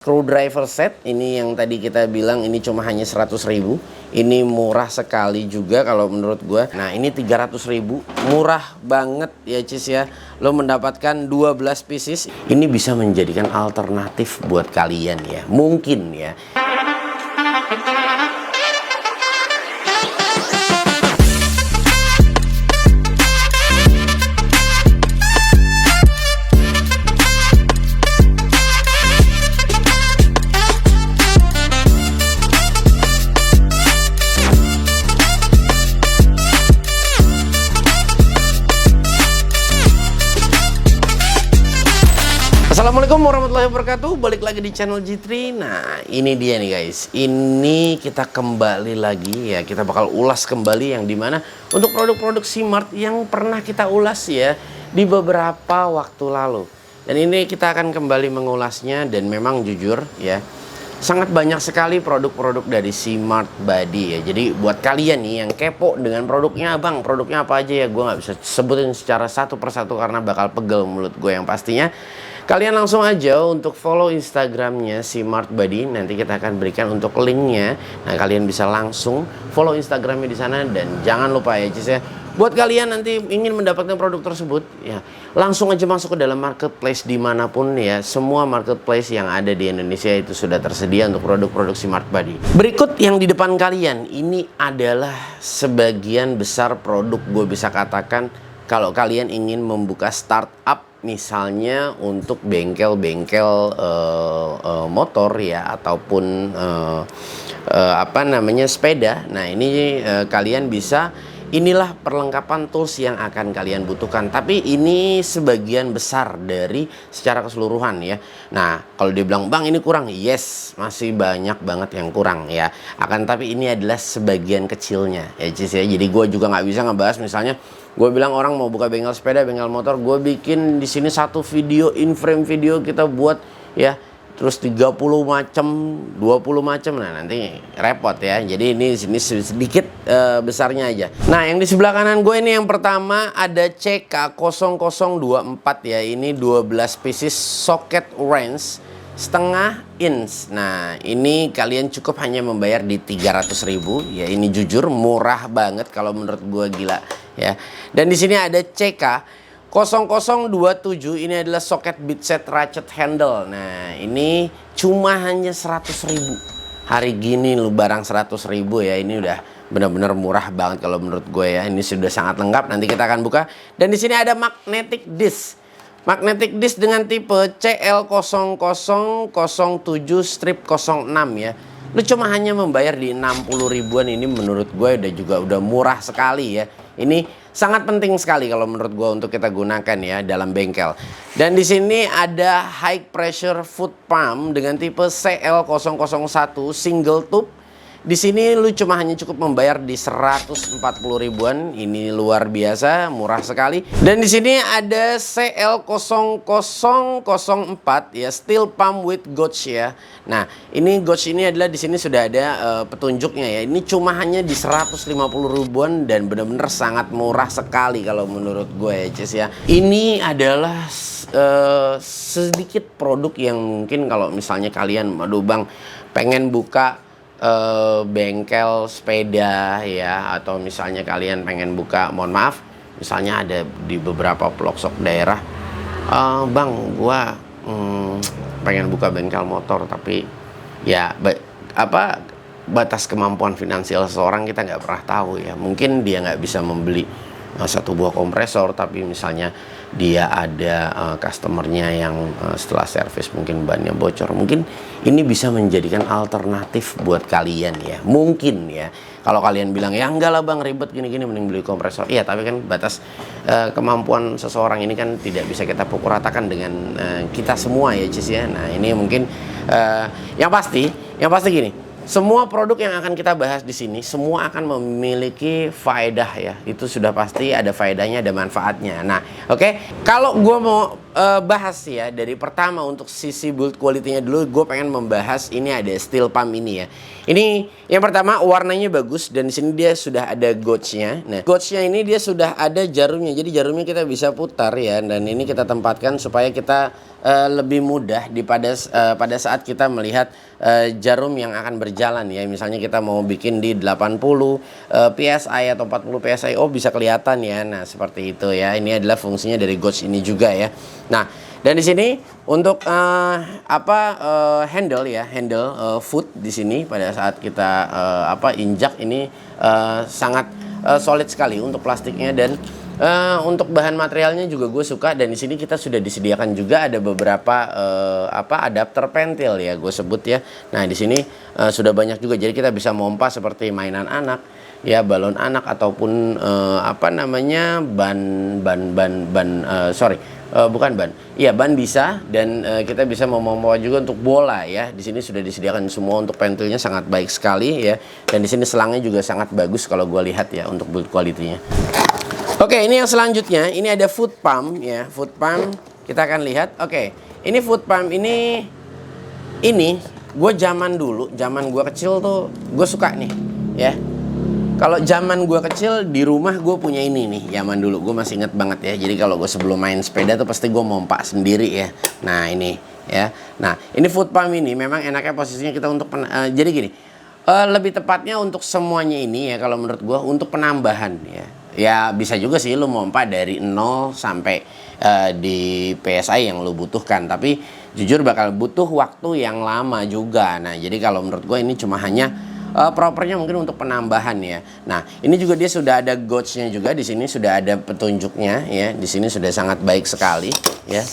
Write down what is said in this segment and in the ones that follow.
Screwdriver set ini yang tadi kita bilang ini cuma hanya 100.000. Ini murah sekali juga kalau menurut gue. Nah, ini 300.000. Murah banget ya, Cis ya. Lo mendapatkan 12 pieces. Ini bisa menjadikan alternatif buat kalian ya. Mungkin ya. Assalamualaikum warahmatullahi wabarakatuh. Balik lagi di channel G3. Nah, ini dia nih guys. Ini kita kembali lagi ya. Kita bakal ulas kembali yang dimana untuk produk-produk Simart yang pernah kita ulas ya di beberapa waktu lalu. Dan ini kita akan kembali mengulasnya. Dan memang jujur ya, sangat banyak sekali produk-produk dari Simart Body ya. Jadi buat kalian nih yang kepo dengan produknya, bang, produknya apa aja ya, gue nggak bisa sebutin secara satu persatu karena bakal pegel mulut gue. Yang pastinya kalian langsung aja untuk follow Instagramnya Simart Body. Nanti kita akan berikan untuk linknya. Nah, kalian bisa langsung follow Instagramnya di sana. Dan jangan lupa ya, Cis ya, buat kalian nanti ingin mendapatkan produk tersebut ya, langsung aja masuk ke dalam marketplace dimanapun ya. Semua marketplace yang ada di Indonesia itu sudah tersedia untuk produk-produk Simart Body. Berikut yang di depan kalian ini adalah sebagian besar produk, gue bisa katakan kalau kalian ingin membuka startup, misalnya untuk bengkel-bengkel motor ya, ataupun apa namanya, sepeda. Nah, ini kalian bisa, inilah perlengkapan tools yang akan kalian butuhkan. Tapi ini sebagian besar dari secara keseluruhan ya. Nah, kalau dibilang bang ini kurang, yes, masih banyak banget yang kurang ya. Akan tapi ini adalah sebagian kecilnya ya, Cis ya. Jadi gue juga nggak bisa ngebahas, misalnya gue bilang orang mau buka bengkel sepeda, bengkel motor, gue bikin di sini satu video, in frame video kita buat ya, terus 30 macam, 20 macam. Nah, nanti repot ya. Jadi ini sini sedikit besarnya aja. Nah, yang di sebelah kanan gue ini yang pertama ada CK0024 ya. Ini 12 pieces socket wrench setengah inch. Nah, ini kalian cukup hanya membayar di 300.000 ya. Ini jujur murah banget kalau menurut gue, gila ya. Dan di sini ada CK0027. Ini adalah socket bead set ratchet handle. Nah, ini cuma hanya 100.000. Hari gini lu barang 100.000 ya. Ini udah benar-benar murah banget kalau menurut gue ya. Ini sudah sangat lengkap. Nanti kita akan buka. Dan di sini ada magnetic disc. Magnetic disc dengan tipe CL0007 strip 06 ya. Lu cuma hanya membayar di 60.000-an. Ini menurut gue udah murah sekali ya. Ini sangat penting sekali kalau menurut gue untuk kita gunakan ya dalam bengkel. Dan di sini ada high pressure foot pump dengan tipe CL001 single tube. Di sini lu cuma hanya cukup membayar di 140.000-an. Ini luar biasa, murah sekali. Dan di sini ada CL0004 ya, steel pump with gauge ya. Nah, ini gauge ini adalah di sini sudah ada petunjuknya ya. Ini cuma hanya di 150.000-an dan benar-benar sangat murah sekali kalau menurut gue ya, Cis ya. Ini adalah sedikit produk yang mungkin kalau misalnya kalian, aduh bang, pengen buka bengkel sepeda ya, atau misalnya kalian pengen buka, mohon maaf, misalnya ada di beberapa pelosok daerah, bang gua pengen buka bengkel motor tapi ya batas kemampuan finansial seseorang kita nggak pernah tahu ya. Mungkin dia nggak bisa membeli satu buah kompresor, tapi misalnya dia ada customernya yang setelah servis mungkin bannya bocor. Mungkin ini bisa menjadikan alternatif buat kalian ya. Mungkin ya, kalau kalian bilang ya enggak lah bang, ribet gini-gini, mending beli kompresor. Iya, tapi kan batas kemampuan seseorang ini kan tidak bisa kita pukul ratakan dengan kita semua ya, Cis ya. Nah, ini mungkin yang pasti gini. Semua produk yang akan kita bahas di sini semua akan memiliki faedah ya. Itu sudah pasti ada faedahnya, ada manfaatnya. Nah, oke. Kalau gue mau bahas ya dari pertama untuk sisi build quality-nya dulu, gue pengen membahas ini ada steel pump ini ya. Ini yang pertama warnanya bagus dan di sini dia sudah ada gauge-nya. Nah, gauge-nya ini dia sudah ada jarumnya. Jadi jarumnya kita bisa putar ya, dan ini kita tempatkan supaya kita lebih mudah pada saat kita melihat jarum yang akan berjalan ya. Misalnya kita mau bikin di 80 PSI atau 40 PSI, oh bisa kelihatan ya. Nah, seperti itu ya. Ini adalah fungsinya dari gauge ini juga ya. Nah, dan di sini untuk handle ya, foot di sini pada saat kita injak ini sangat solid sekali untuk plastiknya, dan untuk bahan materialnya juga gue suka. Dan di sini kita sudah disediakan juga ada beberapa adapter pentil ya, gue sebut ya. Nah, di sini sudah banyak juga, jadi kita bisa mompa seperti mainan anak ya, balon anak ataupun ban bisa, dan kita bisa memompa juga untuk bola ya. Di sini sudah disediakan semua untuk pentilnya, sangat baik sekali ya. Dan di sini selangnya juga sangat bagus kalau gue lihat ya untuk build quality-nya. Oke, ini yang selanjutnya, ini ada foot pump ya. Foot pump kita akan lihat. Oke, ini foot pump ini gue zaman gue kecil tuh gue suka nih ya. Kalau zaman gue kecil di rumah gue punya ini nih, zaman dulu gue masih inget banget ya. Jadi kalau gue sebelum main sepeda tuh pasti gue mompa sendiri ya. Nah, ini ya. Nah, ini foot pump ini memang enaknya posisinya kita untuk jadi gini. Lebih tepatnya untuk semuanya ini ya, kalau menurut gue untuk penambahan ya. Ya bisa juga sih lu mompa dari 0 sampai di PSI yang lu butuhkan, tapi jujur bakal butuh waktu yang lama juga. Nah, jadi kalau menurut gue ini cuma hanya propernya mungkin untuk penambahan ya. Nah, ini juga dia sudah ada gauge-nya juga, di sini sudah ada petunjuknya ya. Di sini sudah sangat baik sekali ya.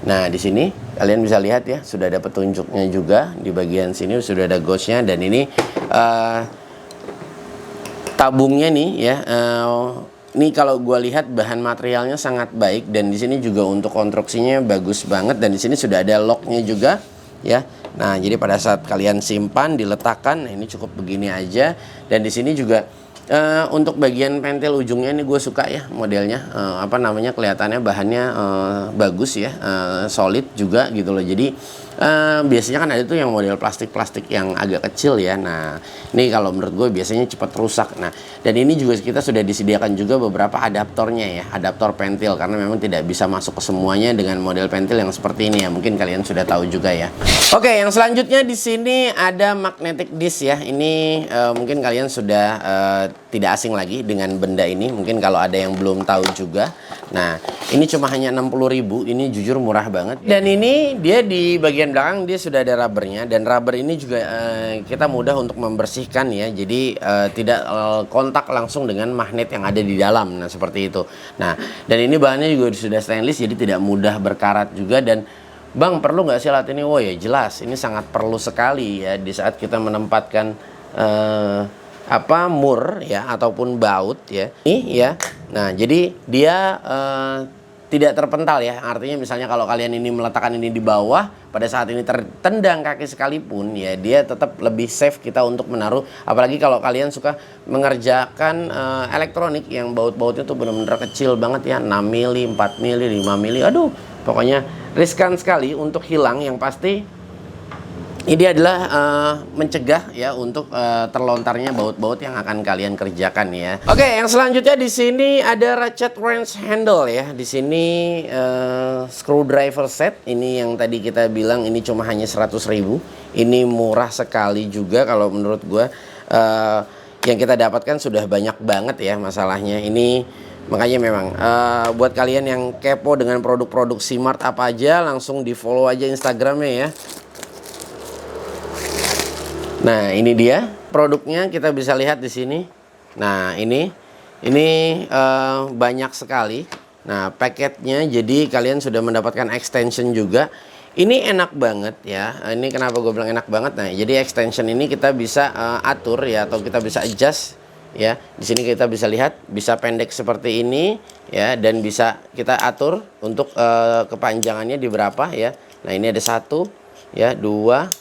Nah, di sini kalian bisa lihat ya, sudah ada petunjuknya juga di bagian sini, sudah ada gauge-nya. Dan ini tabungnya nih ya, ini kalau gue lihat bahan materialnya sangat baik, dan di sini juga untuk konstruksinya bagus banget, dan di sini sudah ada locknya juga ya. Nah, jadi pada saat kalian simpan diletakkan, nah ini cukup begini aja. Dan di sini juga untuk bagian pentil ujungnya ini gue suka ya modelnya, kelihatannya bahannya bagus ya, solid juga gitu loh. Jadi biasanya kan ada tuh yang model plastik yang agak kecil ya. Nah, ini kalau menurut gue biasanya cepat rusak. Nah, dan ini juga kita sudah disediakan juga beberapa adaptornya ya, adaptor pentil, karena memang tidak bisa masuk ke semuanya dengan model pentil yang seperti ini ya. Mungkin kalian sudah tahu juga ya. Oke, yang selanjutnya di sini ada magnetic disc ya. Ini mungkin kalian sudah tidak asing lagi dengan benda ini. Mungkin kalau ada yang belum tahu juga. Nah, ini cuma hanya 60.000. Ini jujur murah banget. Dan ini dia di bagian belakang dia sudah ada rubbernya, dan rubber ini juga kita mudah untuk membersihkan ya. Jadi tidak kontak langsung dengan magnet yang ada di dalam. Nah, seperti itu. Nah, dan ini bahannya juga sudah stainless, jadi tidak mudah berkarat juga. Dan Bang, perlu nggak sih alat ini? Oh ya jelas, ini sangat perlu sekali ya di saat kita menempatkan mur ya ataupun baut ya. Ini ya. Nah, jadi dia tidak terpental ya. Artinya misalnya kalau kalian ini meletakkan ini di bawah, pada saat ini tertendang kaki sekalipun ya, dia tetap lebih safe kita untuk menaruh. Apalagi kalau kalian suka mengerjakan elektronik yang baut-bautnya tuh benar-benar kecil banget ya, 6 mili, 4 mili, 5 mili. Aduh, pokoknya riskan sekali untuk hilang. Yang pasti ini adalah mencegah ya untuk terlontarnya baut-baut yang akan kalian kerjakan ya. Oke, yang selanjutnya di sini ada ratchet wrench handle ya. Di sini screwdriver set. Ini yang tadi kita bilang ini cuma hanya 100.000. Ini murah sekali juga kalau menurut gue. Yang kita dapatkan sudah banyak banget ya masalahnya. Ini makanya memang buat kalian yang kepo dengan produk-produk Simart apa aja, langsung di follow aja Instagramnya ya. Nah, ini dia produknya, kita bisa lihat di sini. Nah, ini banyak sekali. Nah, paketnya, jadi kalian sudah mendapatkan extension juga. Ini enak banget ya. Ini kenapa gue bilang enak banget? Nah, jadi extension ini kita bisa atur ya, atau kita bisa adjust ya. Di sini kita bisa lihat, bisa pendek seperti ini ya, dan bisa kita atur untuk kepanjangannya di berapa ya. Nah, ini ada 1 ya, 2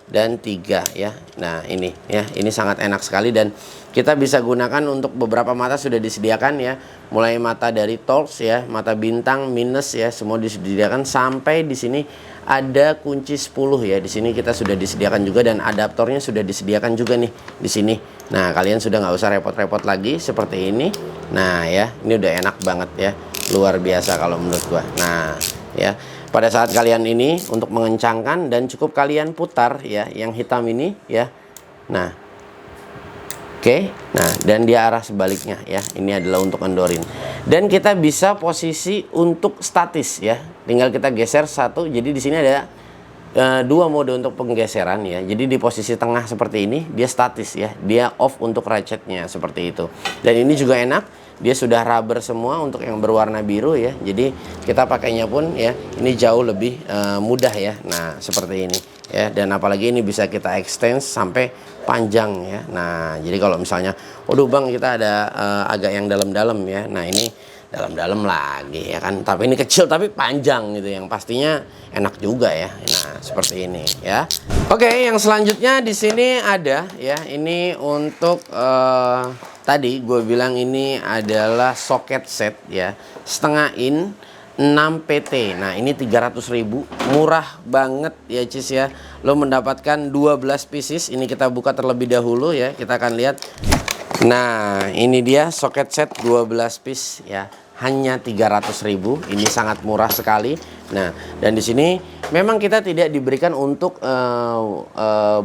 dan 3 ya. Nah ini ya, ini sangat enak sekali dan kita bisa gunakan untuk beberapa mata sudah disediakan ya. Mulai mata dari Torx ya, mata bintang, minus ya, semua disediakan sampai di sini ada kunci 10 ya. Di sini kita sudah disediakan juga dan adaptornya sudah disediakan juga nih di sini. Nah, kalian sudah nggak usah repot-repot lagi seperti ini. Nah, ya, ini udah enak banget ya. Luar biasa kalau menurut gua. Nah, ya. Pada saat kalian ini untuk mengencangkan dan cukup kalian putar ya yang hitam ini ya. Nah, oke, nah dan dia arah sebaliknya ya. Ini adalah untuk kendorin. Dan kita bisa posisi untuk statis ya. Tinggal kita geser satu. Jadi di sini ada dua mode untuk penggeseran ya. Jadi di posisi tengah seperti ini dia statis ya. Dia off untuk ratchetnya seperti itu. Dan ini juga enak. Dia sudah rubber semua untuk yang berwarna biru ya. Jadi kita pakainya pun ya ini jauh lebih mudah ya. Nah seperti ini ya. Dan apalagi ini bisa kita extend sampai panjang ya. Nah jadi kalau misalnya, waduh bang kita ada agak yang dalam-dalam ya. Nah ini dalam-dalam lagi ya kan. Tapi ini kecil tapi panjang gitu. Yang pastinya enak juga ya. Nah seperti ini ya. Oke, yang selanjutnya di sini ada ya. Ini untuk tadi gue bilang ini adalah soket set ya, setengah in 6 PT. Nah ini 300.000, murah banget ya cis ya. Lo mendapatkan 12 pieces. Ini kita buka terlebih dahulu ya. Kita akan lihat. Nah ini dia soket set 12 piece ya, hanya 300.000. Ini sangat murah sekali. Nah dan di sini memang kita tidak diberikan untuk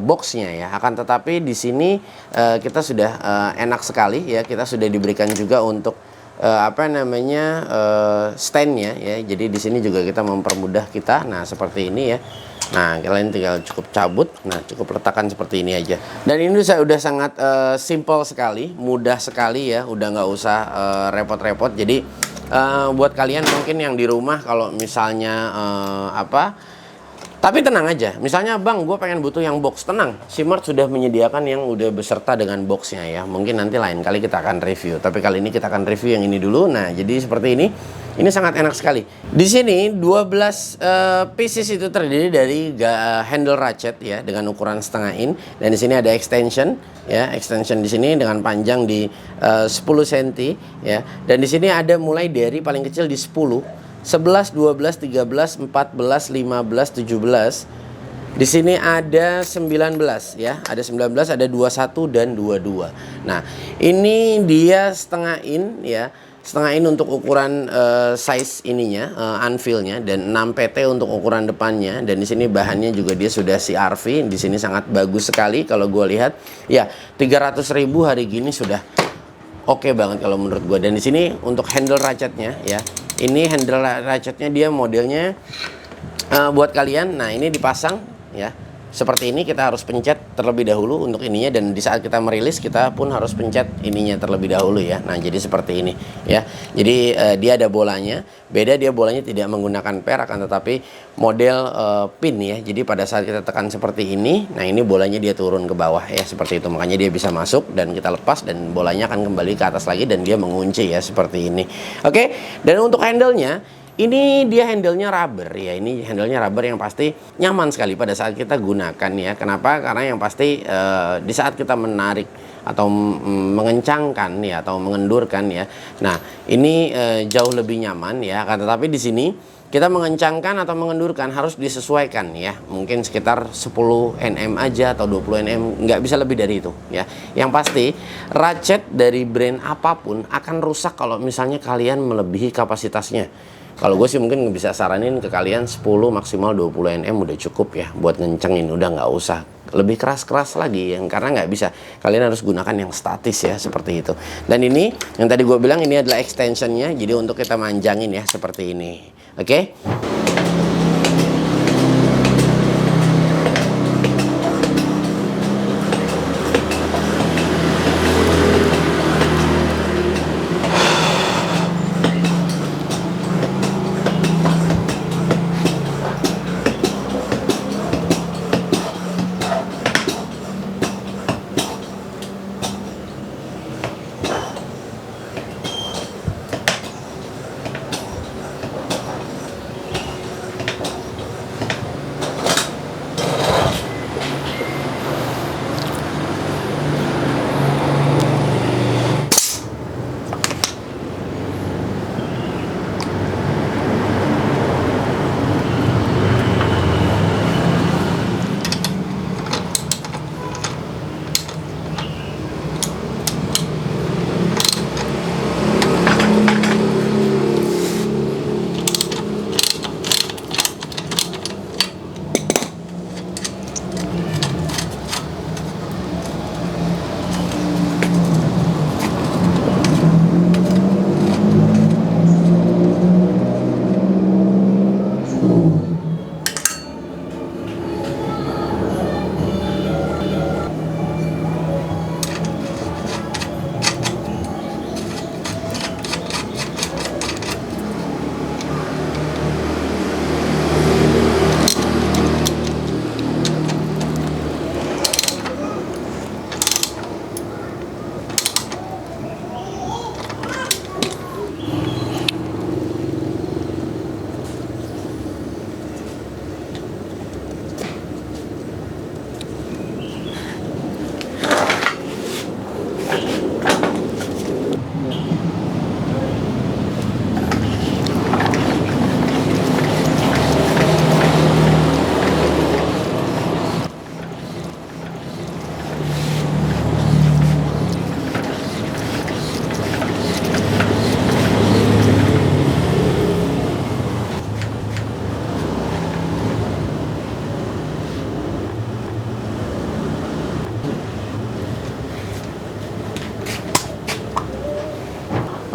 boxnya ya, akan tetapi di sini kita sudah enak sekali ya, kita sudah diberikan juga untuk apa namanya standnya ya. Jadi di sini juga kita mempermudah kita. Nah seperti ini ya. Nah kalian tinggal cukup cabut, nah cukup letakkan seperti ini aja. Dan ini udah sangat simple sekali, mudah sekali ya, udah nggak usah repot-repot. Jadi buat kalian mungkin yang di rumah kalau misalnya tapi tenang aja, misalnya bang gue pengen butuh yang box, tenang, Simart sudah menyediakan yang udah beserta dengan boxnya ya. Mungkin nanti lain kali kita akan review, tapi kali ini kita akan review yang ini dulu. Nah jadi seperti ini sangat enak sekali. Di sini 12 pieces itu terdiri dari handle ratchet ya dengan ukuran setengah in, dan di sini ada extension ya, extension di sini dengan panjang di 10 cm ya, dan di sini ada mulai dari paling kecil di 10, 11, 12, 13, 14, 15, 17. Di sini ada 19 ya, ada 19, ada 21 dan 22. Nah, ini dia setengah in ya. Setengah in untuk ukuran size ininya, anvilnya, dan 6 PT untuk ukuran depannya. Dan di sini bahannya juga dia sudah CRV. Di sini sangat bagus sekali kalau gue lihat. Ya, 300.000 hari gini sudah oke banget kalau menurut gue. Dan di sini untuk handle ratchetnya ya. Ini handle ratchetnya dia modelnya buat kalian. Nah ini dipasang ya seperti ini. Kita harus pencet terlebih dahulu untuk ininya, dan di saat kita merilis kita pun harus pencet ininya terlebih dahulu ya. Nah jadi seperti ini ya. Jadi dia ada bolanya. Beda, dia bolanya tidak menggunakan per, akan tetapi model pin ya. Jadi pada saat kita tekan seperti ini, nah ini bolanya dia turun ke bawah ya seperti itu. Makanya dia bisa masuk dan kita lepas dan bolanya akan kembali ke atas lagi dan dia mengunci ya seperti ini. Oke, dan untuk handle-nya ini dia handle-nya rubber ya. Ini handle-nya rubber yang pasti nyaman sekali pada saat kita gunakan ya. Kenapa? Karena yang pasti di saat kita menarik atau mengencangkan ya atau mengendurkan ya. Nah, ini jauh lebih nyaman ya. Tetapi di sini kita mengencangkan atau mengendurkan harus disesuaikan ya. Mungkin sekitar 10 Nm aja atau 20 Nm, nggak bisa lebih dari itu ya. Yang pasti ratchet dari brand apapun akan rusak kalau misalnya kalian melebihi kapasitasnya. Kalau gue sih mungkin bisa saranin ke kalian 10 maksimal 20 Nm udah cukup ya buat ngencengin, udah nggak usah lebih keras-keras lagi ya, karena nggak bisa. Kalian harus gunakan yang statis ya seperti itu. Dan ini yang tadi gue bilang ini adalah extensionnya, jadi untuk kita manjangin ya seperti ini. Oke?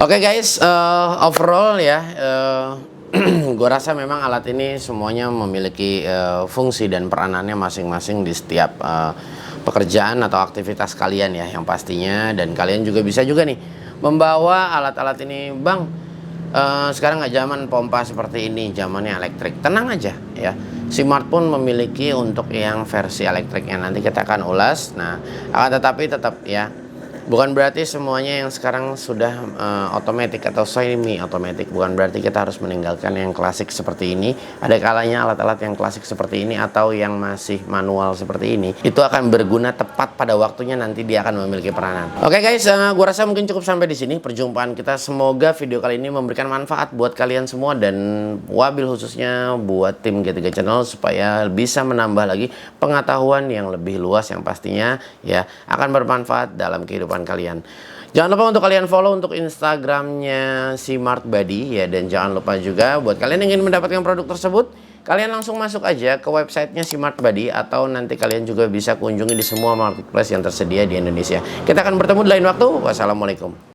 Oke guys, overall ya, gue rasa memang alat ini semuanya memiliki fungsi dan peranannya masing-masing di setiap pekerjaan atau aktivitas kalian ya, yang pastinya. Dan kalian juga bisa juga nih membawa alat-alat ini, Bang. Sekarang nggak zaman pompa seperti ini, zamannya elektrik. Tenang aja ya. Simart pun memiliki untuk yang versi elektriknya, nanti kita akan ulas. Nah, akan tetapi tetap ya, bukan berarti semuanya yang sekarang sudah otomatis atau semi otomatis. Bukan berarti kita harus meninggalkan yang klasik seperti ini. Ada kalanya alat-alat yang klasik seperti ini atau yang masih manual seperti ini itu akan berguna tepat pada waktunya, nanti dia akan memiliki peranan. Oke guys, gua rasa mungkin cukup sampai di sini perjumpaan kita. Semoga video kali ini memberikan manfaat buat kalian semua, dan wabil khususnya buat tim G3 Channel supaya bisa menambah lagi pengetahuan yang lebih luas yang pastinya ya akan bermanfaat dalam kehidupan kalian. Jangan lupa untuk kalian follow untuk Instagramnya Smart Body ya, dan jangan lupa juga buat kalian yang ingin mendapatkan produk tersebut, kalian langsung masuk aja ke websitenya Smart Body, atau nanti kalian juga bisa kunjungi di semua marketplace yang tersedia di Indonesia. Kita akan bertemu di lain waktu. Wassalamualaikum.